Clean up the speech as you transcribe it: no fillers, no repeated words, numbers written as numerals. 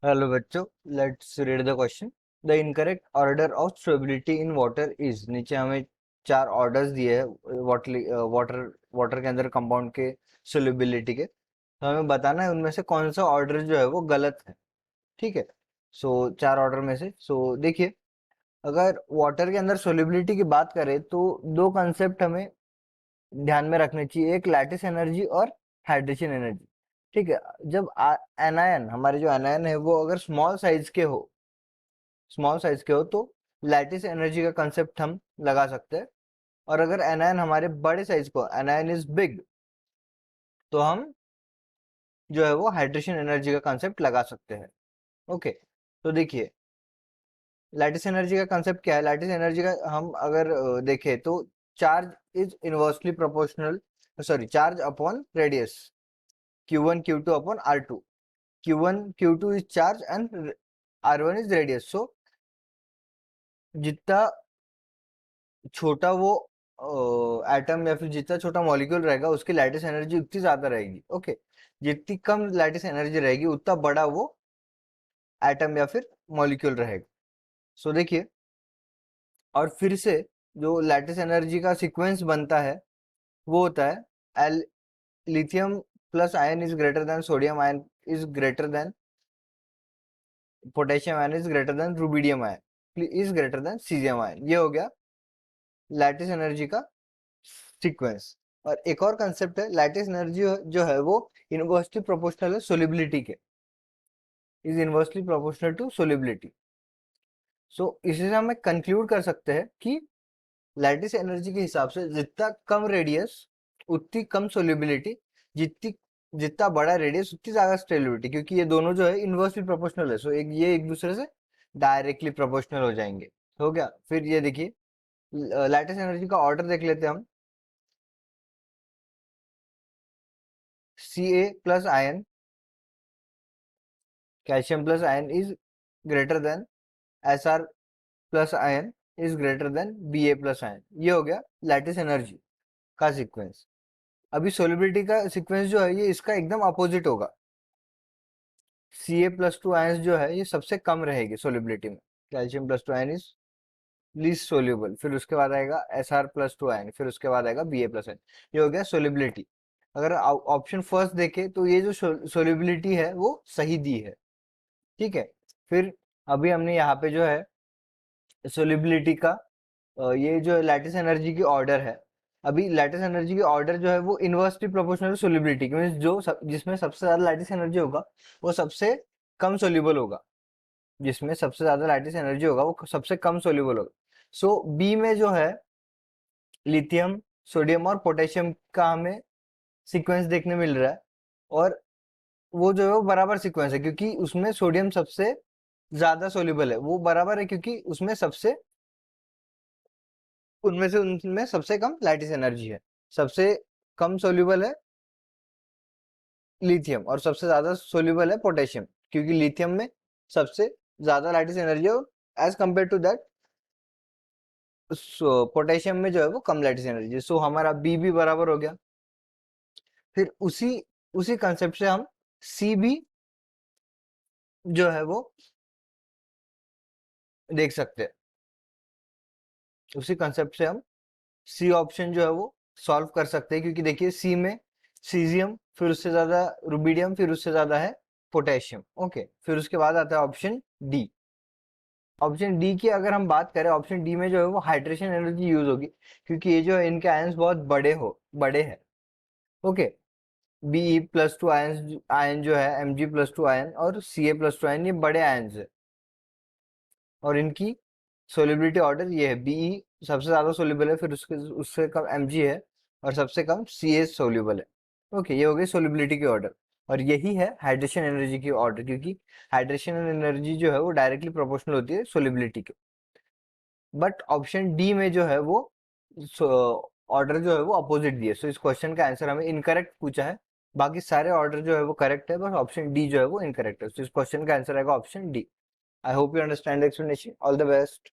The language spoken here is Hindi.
हेलो बच्चों, let's read the question. The incorrect order of solubility in water is. नीचे हमें चार ऑर्डर्स दिए हैं वाटर वाटर के अंदर कंपाउंड के सोलिबिलिटी के। तो हमें बताना है उनमें से कौन सा ऑर्डर जो है वो गलत है। ठीक है। सो चार ऑर्डर में से देखिए, अगर वाटर के अंदर सोलिबिलिटी की बात करें तो दो कंसेप्ट हमें ध्यान में रखने चाहिए, एक लैटिस एनर्जी और हाइड्रेशन एनर्जी। ठीक है। जब एनायन, हमारे जो एनायन है वो अगर स्मॉल साइज के हो तो लैटिस एनर्जी का कंसेप्ट हम लगा सकते हैं। और अगर एनायन हमारे बड़े साइज को, एनायन इज बिग, तो हम जो है वो हाइड्रेशन एनर्जी का कंसेप्ट लगा सकते हैं। ओके। तो देखिए, लैटिस एनर्जी का कंसेप्ट क्या है। लैटिस एनर्जी का हम अगर देखें तो charge is inversely proportional, sorry, charge upon radius, Q1 Q2 upon R2. Q1 Q2 is charge and R1 is radius. So जितना छोटा वो एटम या फिर जितना छोटा मॉलिक्यूल रहेगा उसकी लैटिस एनर्जी उतनी ज्यादा रहेगी। ओके। जितनी कम लैटिस एनर्जी रहेगी उतना बड़ा वो एटम या फिर मॉलिक्यूल रहेगा। देखिए, और फिर से जो लैटिस एनर्जी का सीक्वेंस बनता है वो होता है L lithium plus ion is greater than sodium ion is greater than potassium ion is greater than rubidium ion is greater than caesium ion. ये हो गया लैटिस एनर्जी का सीक्वेंस। और एक और कंसेप्ट है, लैटिस एनर्जी जो है वो इनवर्सली प्रोपोर्शनल है सोलिबिलिटी के, is inversely proportional to solubility. इसी से हमें कंक्लूड कर सकते हैं कि लैटिस एनर्जी के हिसाब से जितना कम रेडियस उतनी कम सोलिबिलिटी, जितनी जितना बड़ा रेडियस उतनी ज्यादा स्टेबिलिटी, क्योंकि ये दोनों जो है इनवर्सली प्रोपोर्शनल है। ये एक दूसरे से डायरेक्टली प्रोपोर्शनल हो जाएंगे। हो गया। फिर ये देखिए, लैटिस एनर्जी का ऑर्डर देख लेते हैं हम। Ca plus ion, calcium plus ion is greater than Sr plus ion is greater than Ba plus ion. ये हो गया लैटिस एनर्जी का सीक्वेंस। अभी सोलिबिलिटी का सीक्वेंस जो है ये इसका एकदम अपोजिट होगा। Ca+2 आयंस जो है ये सबसे कम रहेगी सोलिबिलिटी में। Calcium plus two ion is least soluble, फिर उसके बाद आएगा Sr+2 आयन, फिर उसके बाद आएगा Ba प्लस आयन। ये हो गया सोलिबिलिटी। अगर ऑप्शन फर्स्ट देखे तो ये जो सोलिबिलिटी है वो सही दी है। ठीक है। फिर अभी हमने यहाँ पे जो है सोलिबिलिटी का ये जो लैटिस एनर्जी की ऑर्डर है, अभी लैटिस एनर्जी की ऑर्डर जो है वो इनवर्सली प्रोपोर्शनल सोलिबिलिटी मींस जिसमें सबसे ज्यादा लैटिस एनर्जी होगा वो सबसे कम सोल्यूबल होगा। जिसमें सबसे ज्यादा लैटिस एनर्जी होगा वो सबसे कम सोल्यूबल होगा। बी में जो है लिथियम, सोडियम और पोटेशियम का हमें सीक्वेंस देखने मिल रहा है। और वो जो है वो बराबर सीक्वेंस है क्योंकि उसमें सोडियम सबसे ज्यादा सोल्यूबल है। वो बराबर है क्योंकि उनमें सबसे कम लैटिस एनर्जी है। सबसे कम सोल्यूबल है लिथियम और सबसे ज्यादा सोल्यूबल है पोटेशियम, क्योंकि लिथियम में सबसे ज्यादा लैटिस एनर्जी है as compare to that potassium में जो है वो कम लैटिस एनर्जी। हमारा बी भी बराबर हो गया। फिर उसी उसी कंसेप्ट से हम सी भी जो है वो देख सकते हैं। उसी कंसेप्ट से हम सी ऑप्शन जो है वो सॉल्व कर सकते हैं, क्योंकि देखिए सी में सीजियम, फिर उससे ज्यादा रुबिडियम, फिर उससे ज्यादा है पोटेशियम। ओके। फिर उसके बाद आता है ऑप्शन डी। ऑप्शन डी की अगर हम बात करें, ऑप्शन डी में जो है वो हाइड्रेशन एनर्जी यूज होगी, क्योंकि ये जो है इनके आयंस बहुत बड़े हैं। ओके। Be+2 आयन जो है Mg+2 आयन और Ca+2 आयन, ये बड़े आयन है और इनकी सोलिबिलिटी ऑर्डर ये है। Be सबसे ज्यादा सोल्यूबल है, फिर उसके उससे कम Mg है और सबसे कम Ca सोल्यूबल है। ओके। ये हो गई सोलिबिलिटी की ऑर्डर। और यही है हाइड्रेशन एनर्जी की ऑर्डर, क्योंकि हाइड्रेशन एनर्जी जो है वो डायरेक्टली प्रोपोर्शनल होती है सोलिबिलिटी के। बट ऑप्शन डी में जो है वो ऑर्डर जो है वो अपोजिट दिए। इस क्वेश्चन का आंसर हमें इनकरेक्ट पूछा है। बाकी सारे ऑर्डर जो है वो करेक्ट है, बस ऑप्शन डी जो है वो इनकरेक्ट है। इस क्वेश्चन का आंसर आएगा option D. I hope you understand the explanation. All the best.